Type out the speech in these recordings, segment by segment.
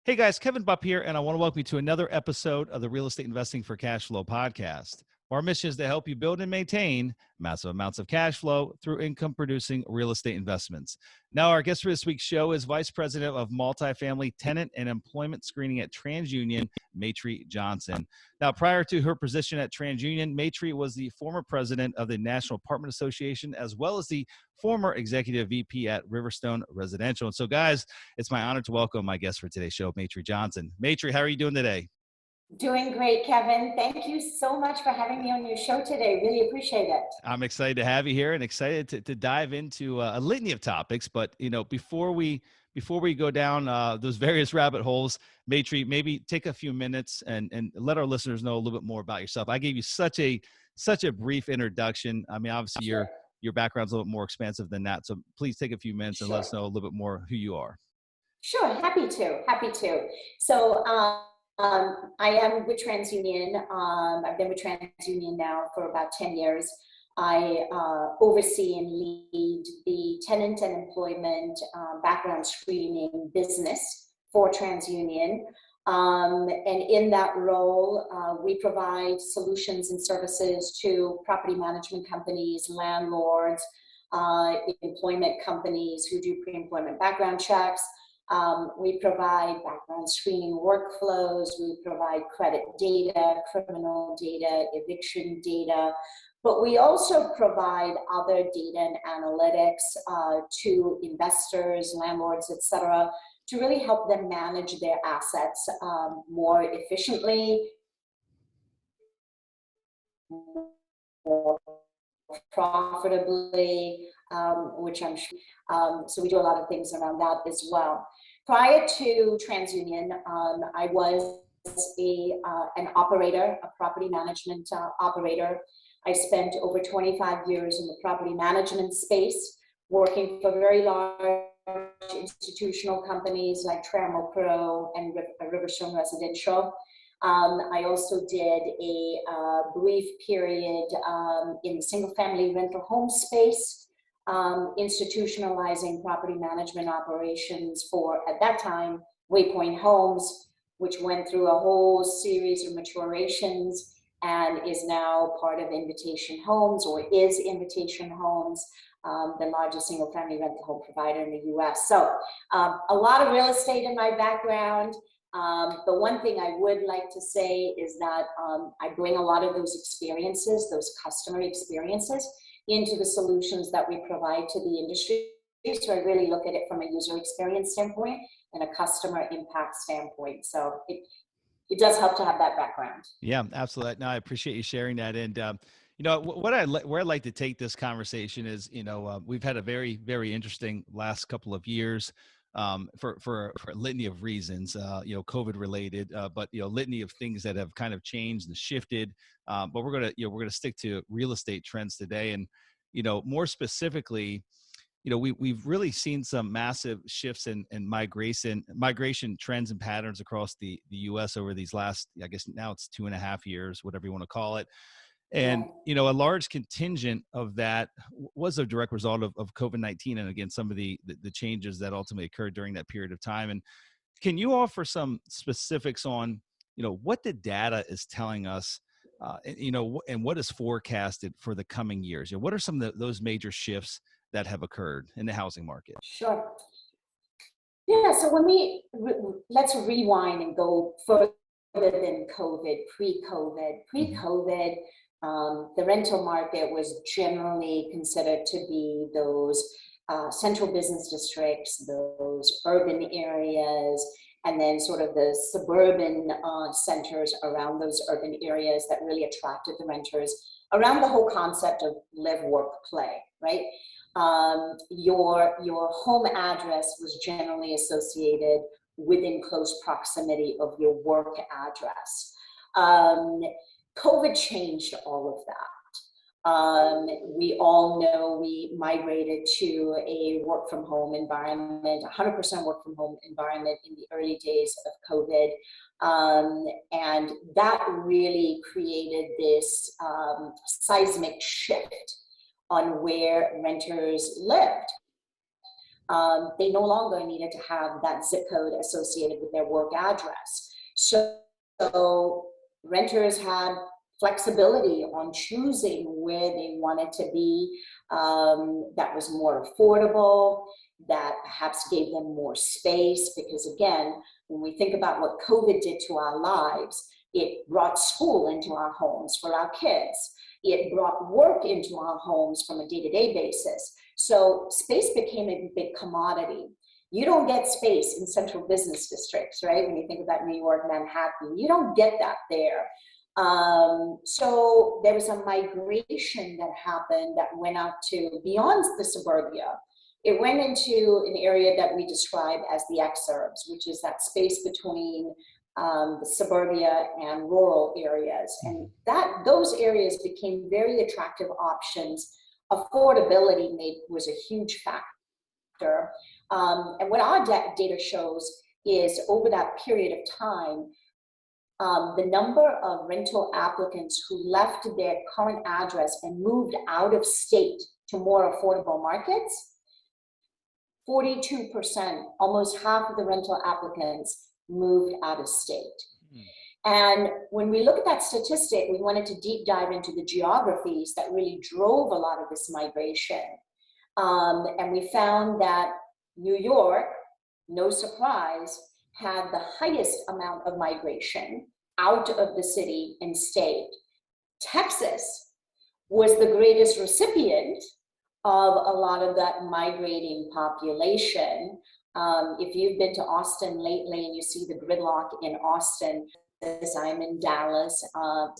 Hey guys, Kevin Bupp here, and I want to welcome you to another episode of the Real Estate Investing for Cash Flow podcast. Our mission is to help you build and maintain massive amounts of cash flow through income-producing real estate investments. Now, our guest for this week's show is Vice President of Multifamily, Tenant, and Employment Screening at Transunion, Maitri Johnson. Now, prior to her position at Transunion, Maitri was the former president of the National Apartment Association, as well as the former executive VP at Riverstone Residential. And so, guys, it's my honor to welcome my guest for today's show, Maitri Johnson. Maitri, how are you doing today? Doing great, Kevin. Thank you so much for having me on your show today. Really appreciate it. I'm excited to have you here and excited to dive into a litany of topics. But, before we go down those various rabbit holes, Maitri, maybe take a few minutes and let our listeners know a little bit more about yourself. I gave you such a brief introduction. I mean, obviously your background's a little bit more expansive than that. So please take a few minutes and let us know a little bit more who you are. Sure, happy to. So I am with Transunion. I've been with Transunion now for about 10 years. I oversee and lead the tenant and employment background screening business for Transunion. And in that role, we provide solutions and services to property management companies, landlords, employment companies who do pre-employment background checks. We provide background screening workflows. We provide credit data, criminal data, eviction data. But we also provide other data and analytics to investors, landlords, et cetera, to really help them manage their assets more efficiently, more profitably, which I'm sure. So we do a lot of things around that as well. Prior to Transunion, I was an operator, a property management operator. I spent over 25 years in the property management space, working for very large institutional companies like Trammell Crow and Riverstone Residential. I also did a brief period in the single-family rental home space, institutionalizing property management operations for, at that time, Waypoint Homes, which went through a whole series of maturations and is now part of Invitation Homes, or is Invitation Homes, the largest single-family rental home provider in the U.S. So a lot of real estate in my background. The one thing I would like to say is that I bring a lot of those experiences, those customer experiences, into the solutions that we provide to the industry. So I really look at it from a user experience standpoint and a customer impact standpoint. So it does help to have that background. Yeah, absolutely. No, I appreciate you sharing that. And where I'd like to take this conversation is, we've had a very, very interesting last couple of years. For a litany of reasons, COVID related, but litany of things that have kind of changed and shifted. But we're gonna stick to real estate trends today, and more specifically, we've really seen some massive shifts in migration trends and patterns across the U.S. over these last, I guess now it's 2.5 years, whatever you want to call it. And, a large contingent of that was a direct result of COVID-19. And again, some of the changes that ultimately occurred during that period of time. And can you offer some specifics on, what the data is telling us, and what is forecasted for the coming years? What are some of those major shifts that have occurred in the housing market? Sure. Yeah, so when let's rewind and go further than COVID, pre-COVID, the rental market was generally considered to be those central business districts, those urban areas, and then sort of the suburban centers around those urban areas that really attracted the renters around the whole concept of live, work, play, right? Your home address was generally associated within close proximity of your work address. COVID changed all of that. We all know we migrated to a work from home environment, 100% work from home environment in the early days of COVID. And that really created this seismic shift on where renters lived. they no longer needed to have that zip code associated with their work address. So renters had flexibility on choosing where they wanted to be, that was more affordable, that perhaps gave them more space. Because again, when we think about what COVID did to our lives, it brought school into our homes for our kids. It brought work into our homes from a day-to-day basis. So space became a big commodity. You don't get space in central business districts, right? When you think about New York, Manhattan, you don't get that there. So there was a migration that happened that went out to beyond the suburbia. It went into an area that we describe as the exurbs, which is that space between the suburbia and rural areas. And those areas became very attractive options. Affordability was a huge factor. And what our data shows is over that period of time, the number of rental applicants who left their current address and moved out of state to more affordable markets, 42%, almost half of the rental applicants moved out of state. And when we look at that statistic, we wanted to deep dive into the geographies that really drove a lot of this migration. And we found that New York, no surprise, had the highest amount of migration out of the city and state. Texas was the greatest recipient of a lot of that migrating population. If you've been to Austin lately and you see the gridlock in Austin, as I'm in Dallas,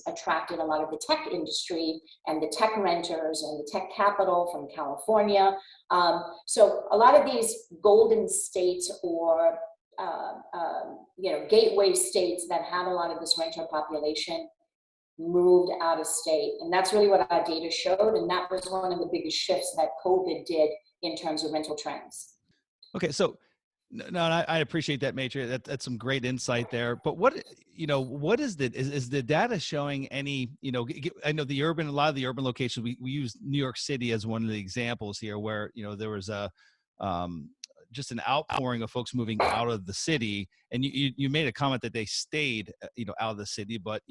attracted a lot of the tech industry and the tech renters and the tech capital from California. So a lot of these golden states or gateway states that have a lot of this renter population moved out of state. And that's really what our data showed. And that was one of the biggest shifts that COVID did in terms of rental trends. Okay, so no, I appreciate that, Maitri. That's some great insight there. But what is the data showing any? I know a lot of the urban locations. We use New York City as one of the examples here, where there was a just an outpouring of folks moving out of the city, and you made a comment that they stayed out of the city, but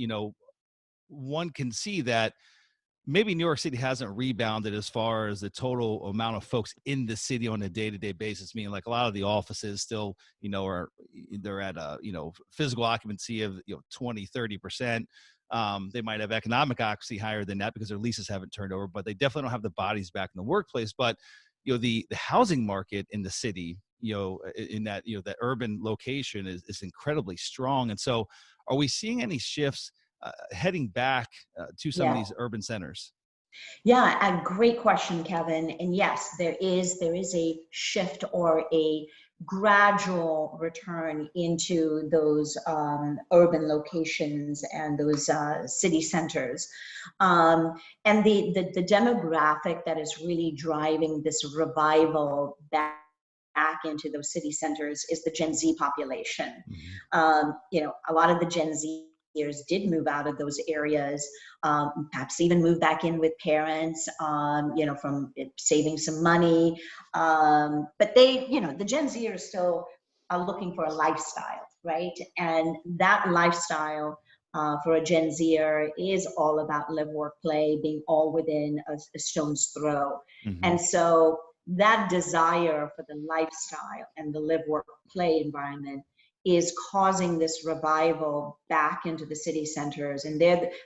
one can see that maybe New York City hasn't rebounded as far as the total amount of folks in the city on a day-to-day basis, meaning like a lot of the offices still, they're at a, physical occupancy of, 20, 30%. They might have economic occupancy higher than that because their leases haven't turned over, but they definitely don't have the bodies back in the workplace. But, the housing market in the city, in that, that urban location is incredibly strong. And so are we seeing any shifts heading back to some of these urban centers? Yeah, a great question, Kevin. And yes, there is a shift or a gradual return into those urban locations and those city centers. And the demographic that is really driving this revival back into those city centers is the Gen Z population. A lot of the Gen Z did move out of those areas, perhaps even move back in with parents, from saving some money. But the Gen Zers still are looking for a lifestyle, right? And that lifestyle for a Gen Zer is all about live, work, play, being all within a stone's throw. And so that desire for the lifestyle and the live, work, play environment is causing this revival back into the city centers. And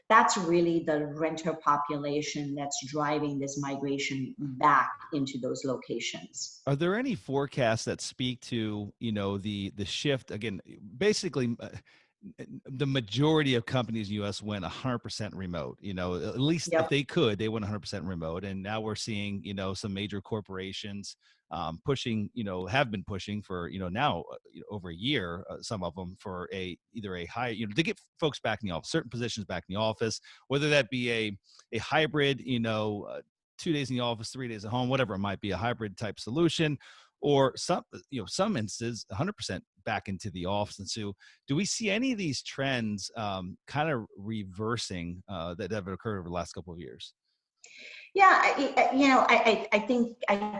that's really the renter population that's driving this migration back into those locations. Are there any forecasts that speak to, the shift? Again, basically, the majority of companies in the U.S. went 100% remote. At least if they could, they went 100% remote. And now we're seeing, some major corporations pushing, have been pushing for, now over a year, some of them for either a high, to get folks back in the office, certain positions back in the office, whether that be a hybrid, 2 days in the office, 3 days at home, whatever it might be, a hybrid type solution, or some instances 100% back into the office. And so do we see any of these trends kind of reversing that have occurred over the last couple of years? Yeah, I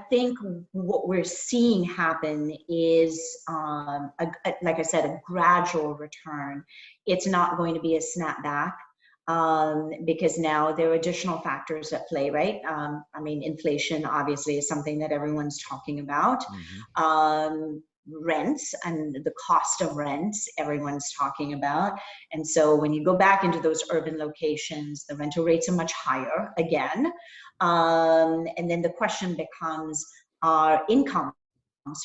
think what we're seeing happen is, like I said, a gradual return. It's not going to be a snapback, because now there are additional factors at play, right? I mean, inflation obviously is something that everyone's talking about. Hmm. Rents and the cost of rents, everyone's talking about. And so when you go back into those urban locations, the rental rates are much higher again. And then the question becomes, are incomes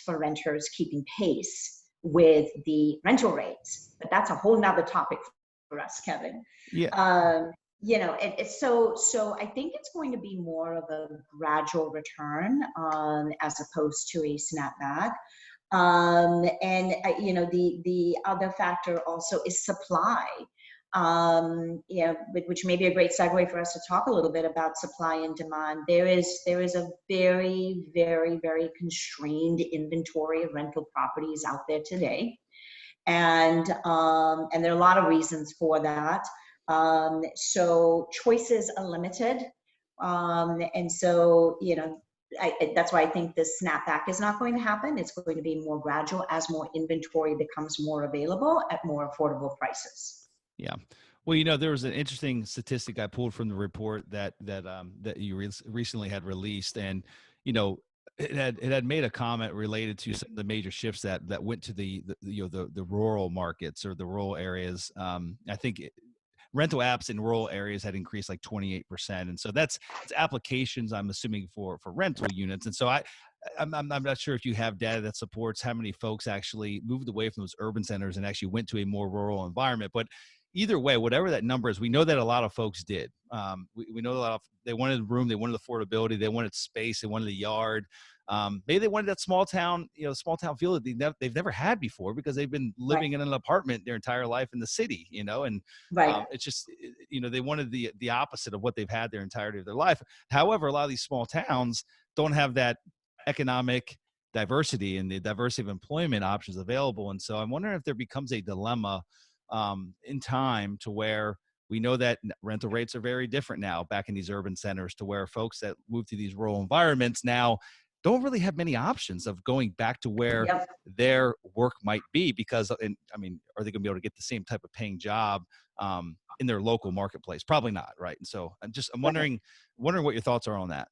for renters keeping pace with the rental rates? But that's a whole nother topic for us, Kevin. Yeah. So I think it's going to be more of a gradual return, as opposed to a snapback. The other factor also is supply. Which may be a great segue for us to talk a little bit about supply and demand. There is a very, very, very constrained inventory of rental properties out there today, and there are a lot of reasons for that. So choices are limited, and so that's why I think this snapback is not going to happen. It's going to be more gradual as more inventory becomes more available at more affordable prices. Yeah. Well, there was an interesting statistic I pulled from the report that you recently had released, and it had made a comment related to some of the major shifts that went to the rural markets or the rural areas. I think rental apps in rural areas had increased like 28%, and so it's applications, I'm assuming, for rental units. And so I'm not sure if you have data that supports how many folks actually moved away from those urban centers and actually went to a more rural environment. But either way, whatever that number is, we know that a lot of folks did. We know they wanted room, they wanted affordability, they wanted space, they wanted a yard. Maybe they wanted that small town feel that they've never had before because they've been living in an apartment their entire life in the city, and Right. it's just, they wanted the opposite of what they've had their entirety of their life. However, a lot of these small towns don't have that economic diversity and the diversity of employment options available. And so I'm wondering if there becomes a dilemma in time to where we know that rental rates are very different now back in these urban centers, to where folks that move to these rural environments now don't really have many options of going back to where Yep. their work might be, because, are they going to be able to get the same type of paying job in their local marketplace? Probably not, right? And so I'm wondering what your thoughts are on that.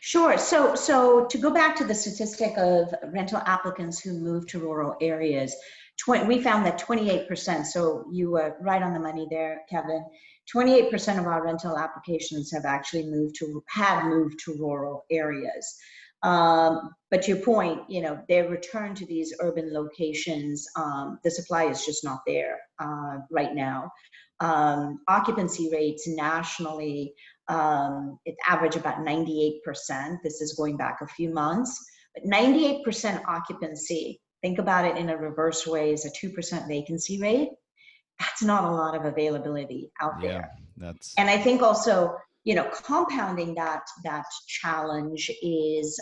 Sure. So to go back to the statistic of rental applicants who move to rural areas, we found that 28%, so you were right on the money there, Kevin, 28% of our rental applications have actually moved to rural areas. But to your point, their return to these urban locations, the supply is just not there right now. Occupancy rates nationally, it average about 98%. This is going back a few months, but 98% occupancy, think about it in a reverse way, is a 2% vacancy rate. That's not a lot of availability out there. And I think also, compounding that challenge is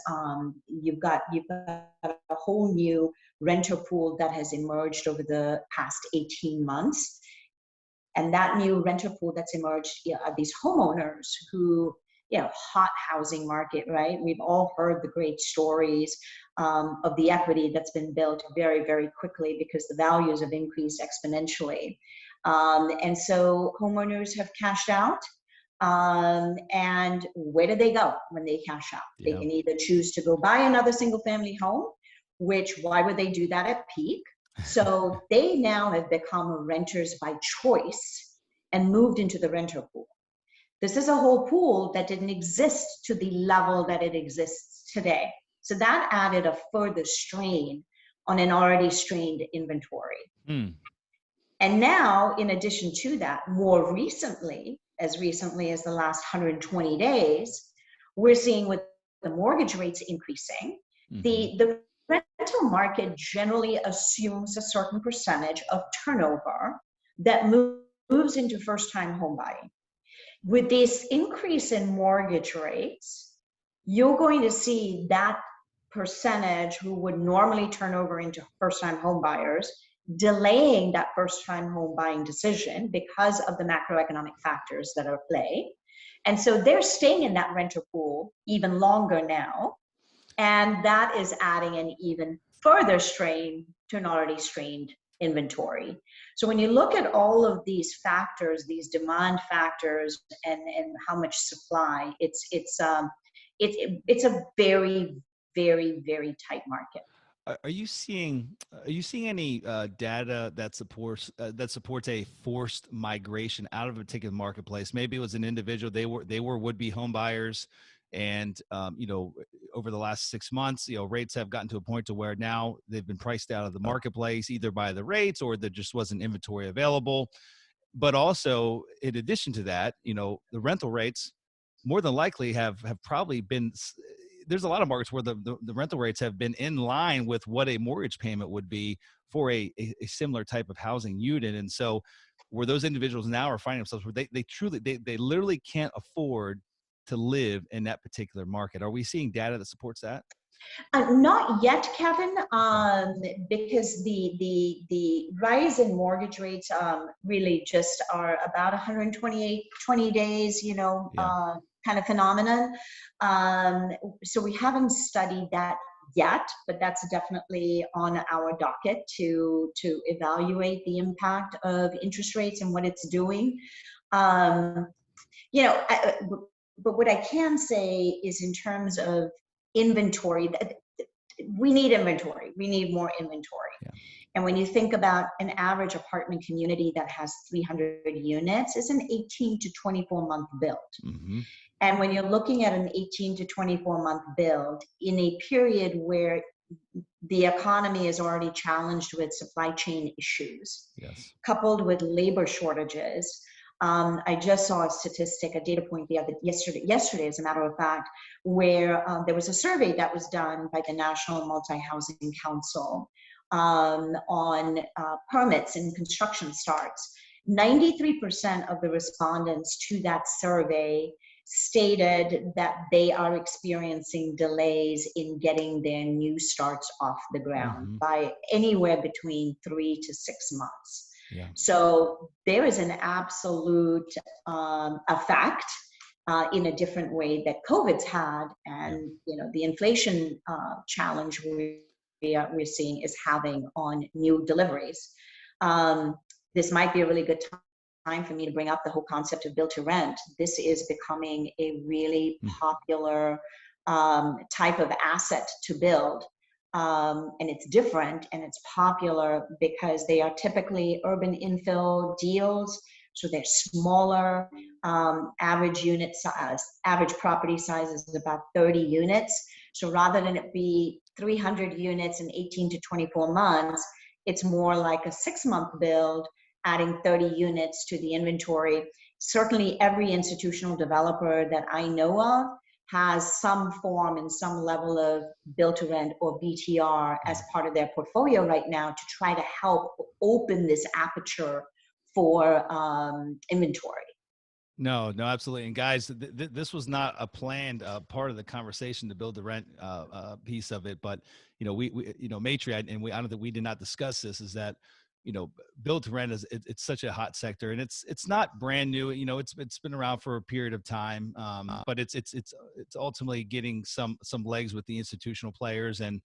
you've got a whole new renter pool that has emerged over the past 18 months. And that new renter pool that's emerged are these homeowners who, hot housing market, right? We've all heard the great stories of the equity that's been built very, very quickly because the values have increased exponentially. And so homeowners have cashed out. And where do they go when they cash out? Yeah. They can either choose to go buy another single family home, which, why would they do that at peak? So they now have become renters by choice and moved into the renter pool. This is a whole pool that didn't exist to the level that it exists today. So that added a further strain on an already strained inventory. And now, in addition to that, more recently as the last 120 days, we're seeing with the mortgage rates increasing, the rental market generally assumes a certain percentage of turnover that moves into first-time home buying. With this increase in mortgage rates, you're going to see that percentage who would normally turn over into first-time home buyers delaying that first-time home buying decision because of the macroeconomic factors that are at play. And so they're staying in that renter pool even longer now. And that is adding an even further strain to an already strained inventory. So when you look at all of these factors, these demand factors, and how much supply, it's a very, very, very tight market. Are you seeing any data that supports a forced migration out of a particular marketplace? Maybe it was an individual, they were would-be home buyers, and over the last 6 months, rates have gotten to a point to where now they've been priced out of the marketplace either by the rates or there just wasn't inventory available. But also, in addition to that, the rental rates more than likely have probably been. There's a lot of markets where the rental rates have been in line with what a mortgage payment would be for a similar type of housing unit. And so where those individuals now are finding themselves where they literally can't afford to live in that particular market. Are we seeing data that supports that? Not yet, Kevin, Okay. because the rise in mortgage rates really just are about 20 days, Yeah. kind of phenomenon. So we haven't studied that yet, but that's definitely on our docket to evaluate the impact of interest rates and what it's doing. Um, but what I can say is in terms of inventory, we need inventory. We need more inventory. Yeah. And when you think about an average apartment community that has 300 units, it's an 18 to 24 month build. Mm-hmm. And when you're looking at an 18 to 24 month build in a period where the economy is already challenged with supply chain issues, Yes. coupled with labor shortages. I just saw a statistic, a data point yesterday, as a matter of fact, where there was a survey that was done by the National Multi-Housing Council on permits and construction starts. 93% of the respondents to that survey stated that they are experiencing delays in getting their new starts off the ground Mm-hmm. by anywhere between 3 to 6 months. Yeah. So there is an absolute effect in a different way that COVID's had, and the inflation challenge we're seeing is having on new deliveries. This might be a really good time for me to bring up the whole concept of build to rent. This is becoming a really popular type of asset to build. And it's different and it's popular because they are typically urban infill deals. So they're smaller, average unit size, average property size is about 30 units. So rather than it be 300 units in 18 to 24 months, it's more like a 6-month build, adding 30 units to the inventory. Certainly every institutional developer that I know of has some form and some level of build to rent or BTR as part of their portfolio right now to try to help open this aperture for inventory. No, absolutely. And guys, this was not a planned part of the conversation to build the rent piece of it, but we Maitri, I don't think we did not discuss this. Is that build to rent it's such a hot sector, and it's not brand new. It's been around for a period of time, but it's ultimately getting some legs with the institutional players, and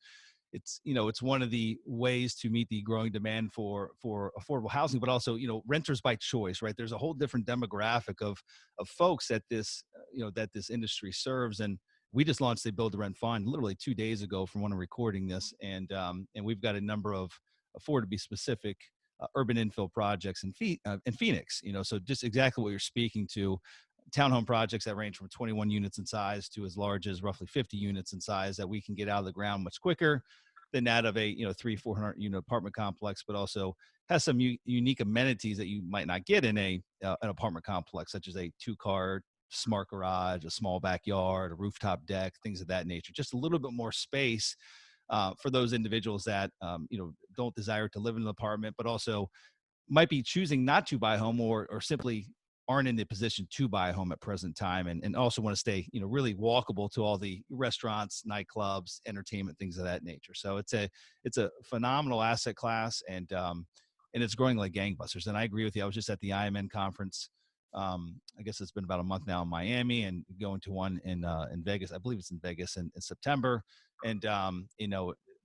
it's one of the ways to meet the growing demand for affordable housing, but also renters by choice, right? There's a whole different demographic of folks that this that this industry serves. And we just launched a build to rent fund literally 2 days ago from when I'm recording this, and we've got a number of, to be specific, urban infill projects in Phoenix. So just exactly what you're speaking to. Townhome projects that range from 21 units in size to as large as roughly 50 units in size that we can get out of the ground much quicker than that of a 300-400 unit apartment complex, but also has some unique amenities that you might not get in an apartment complex, such as a 2-car smart garage, a small backyard, a rooftop deck, things of that nature. Just a little bit more space for those individuals that don't desire to live in an apartment, but also might be choosing not to buy a home or simply aren't in the position to buy a home at present time, and also want to stay really walkable to all the restaurants, nightclubs, entertainment, things of that nature. So it's a phenomenal asset class, and it's growing like gangbusters. And I agree with you. I was just at the IMN conference I guess it's been about a month now in Miami, and going to one in Vegas. I believe it's in Vegas in September. And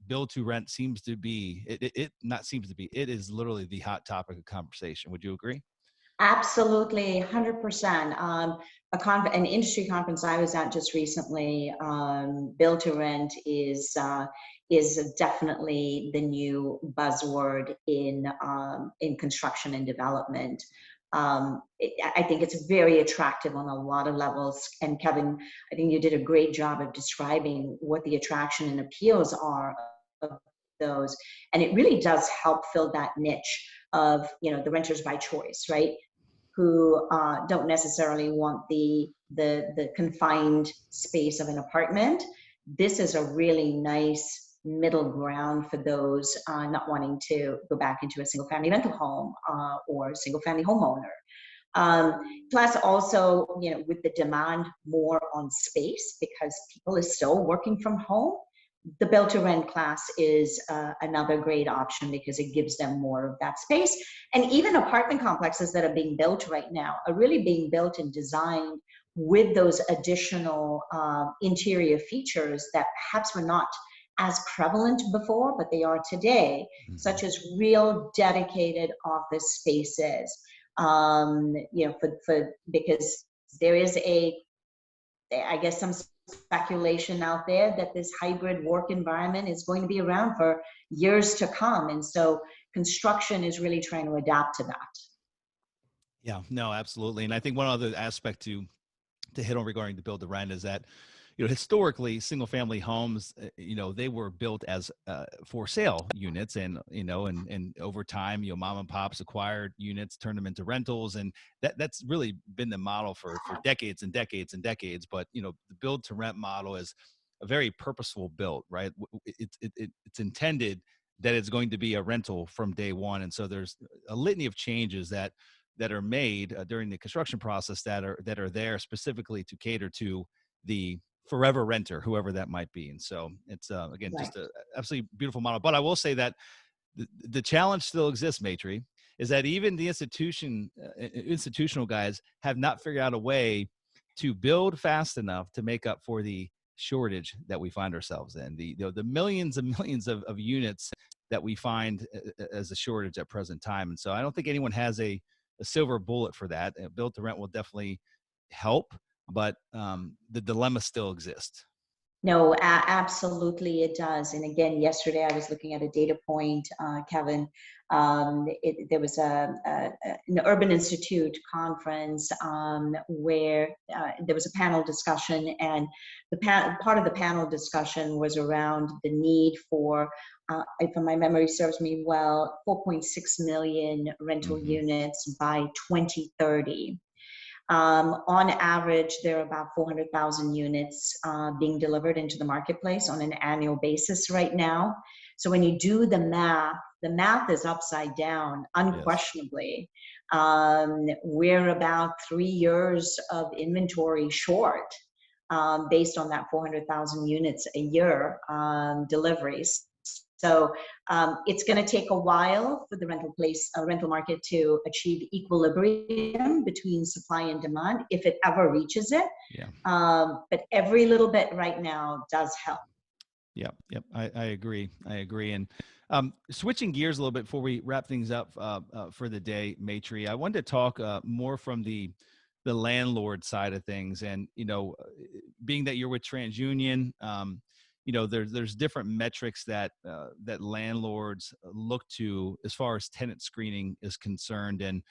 build to rent seems to be it not seems to be, it is literally the hot topic of conversation. Would you agree? Absolutely, 100%. An industry conference I was at just recently, build to rent is definitely the new buzzword in construction and development. I think it's very attractive on a lot of levels. And Kevin, I think you did a great job of describing what the attraction and appeals are of those. And it really does help fill that niche of, the renters by choice, right? Who don't necessarily want the confined space of an apartment. This is a really nice middle ground for those not wanting to go back into a single family rental home or a single family homeowner. Plus also, with the demand more on space because people are still working from home, the build to rent class is another great option because it gives them more of that space. And even apartment complexes that are being built right now are really being built and designed with those additional interior features that perhaps were not as prevalent before, but they are today, such as real dedicated office spaces. Because there is I guess some speculation out there that this hybrid work environment is going to be around for years to come. And so construction is really trying to adapt to that. Yeah, no, absolutely. And I think one other aspect to hit on regarding the build to rent is that, historically single family homes, they were built as for sale units, and and over time, mom and pops acquired units, turned them into rentals, and that's really been the model for decades and decades and decades. But the build to rent model is a very purposeful build, right? It's intended that it's going to be a rental from day one, and so there's a litany of changes that are made during the construction process that are there specifically to cater to the forever renter, whoever that might be. And so it's again Right. just a absolutely beautiful model. But I will say that the challenge still exists, Maitri, is that even the institutional guys have not figured out a way to build fast enough to make up for the shortage that we find ourselves in, the millions and millions of units that we find as a shortage at present time. And so I don't think anyone has a silver bullet for that. Build to rent will definitely help, but the dilemma still exists. No, absolutely it does. And again, yesterday I was looking at a data point, Kevin. There was an Urban Institute conference where there was a panel discussion, and part of the panel discussion was around the need for, if my memory serves me well, 4.6 million rental units by 2030. On average, there are about 400,000 units being delivered into the marketplace on an annual basis right now. So when you do the math is upside down, unquestionably. Yes. We're about 3 years of inventory short based on that 400,000 units a year deliveries. So it's going to take a while for the rental market to achieve equilibrium between supply and demand, if it ever reaches it. Yeah. But every little bit right now does help. Yep. I agree. And switching gears a little bit before we wrap things up for the day, Maitri, I wanted to talk more from the landlord side of things. And, being that you're with Transunion, there's different metrics that landlords look to as far as tenant screening is concerned. And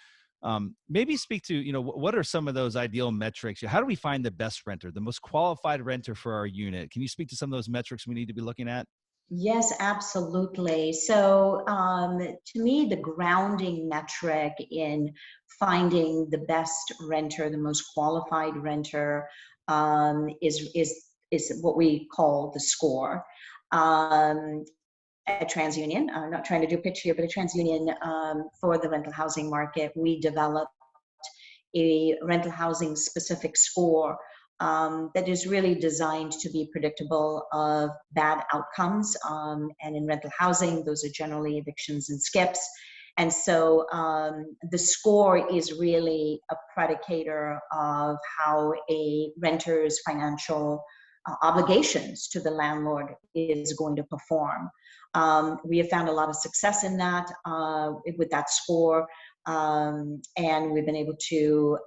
maybe speak to, what are some of those ideal metrics? How do we find the best renter, the most qualified renter for our unit? Can you speak to some of those metrics we need to be looking at? Yes, absolutely. So to me, the grounding metric in finding the best renter, the most qualified renter, is what we call the score. At Transunion, I'm not trying to do a pitch here, but at Transunion, for the rental housing market, we developed a rental housing specific score that is really designed to be predictable of bad outcomes. And in rental housing, those are generally evictions and skips. And so the score is really a predicator of how a renter's financial obligations to the landlord is going to perform. We have found a lot of success in that with that score. And we've been able to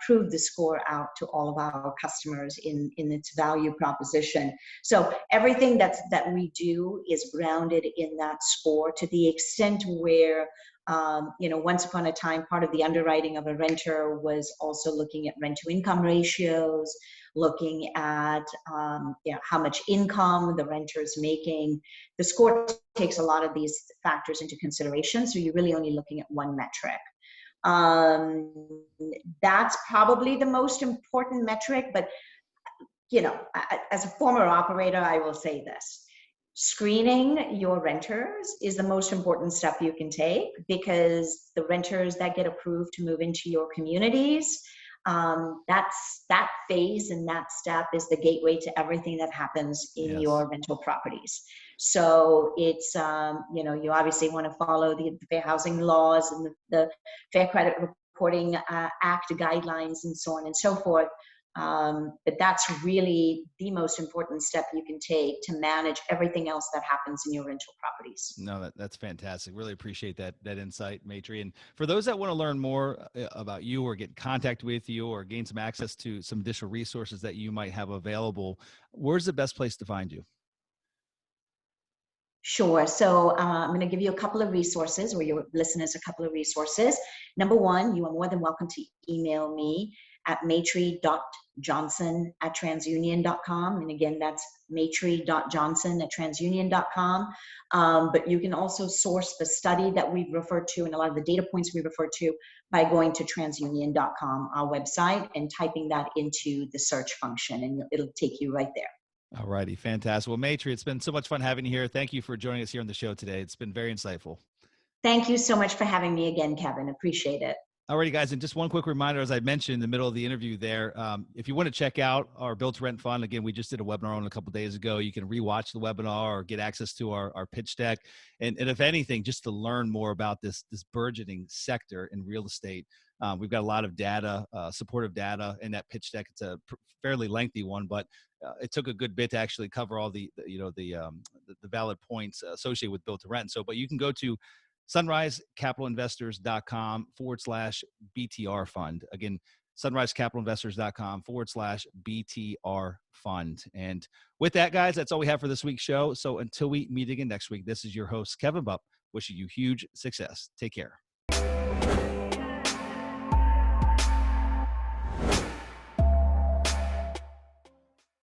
prove the score out to all of our customers in its value proposition. So everything that we do is grounded in that score, to the extent where once upon a time, part of the underwriting of a renter was also looking at rent to income ratios, looking at how much income the renter is making. The score takes a lot of these factors into consideration, so you're really only looking at one metric. That's probably the most important metric, but as a former operator, I will say this. Screening your renters is the most important step you can take, because the renters that get approved to move into your communities, that phase and that step is the gateway to everything that happens in your rental properties. So it's, you obviously want to follow the Fair Housing laws and the Fair Credit Reporting Act guidelines and so on and so forth. But that's really the most important step you can take to manage everything else that happens in your rental properties. No, that's fantastic. Really appreciate that insight, Maitri. And for those that want to learn more about you, or get in contact with you, or gain some access to some additional resources that you might have available, where's the best place to find you? Sure. So I'm going to give you a couple of resources, or your listeners a couple of resources. Number one, you are more than welcome to email me at maitri.johnson@transunion.com. And again, that's maitri.johnson@transunion.com. But you can also source the study that we've referred to and a lot of the data points we referred to by going to transunion.com, our website, and typing that into the search function, and it'll take you right there. All righty. Fantastic. Well, Maitri, it's been so much fun having you here. Thank you for joining us here on the show today. It's been very insightful. Thank you so much for having me again, Kevin. Appreciate it. Alrighty, guys, and just one quick reminder, as I mentioned in the middle of the interview there, if you want to check out our Built to Rent Fund, again, we just did a webinar on a couple of days ago. You can rewatch the webinar or get access to our pitch deck. And if anything, just to learn more about this burgeoning sector in real estate, we've got a lot of data, supportive data in that pitch deck. It's a fairly lengthy one, but it took a good bit to actually cover all the valid points associated with Built to Rent. So, but you can go to sunrisecapitalinvestors.com/BTR fund. Again, sunrisecapitalinvestors.com/BTR fund. And with that, guys, that's all we have for this week's show. So until we meet again next week, this is your host, Kevin Bupp, wishing you huge success. Take care.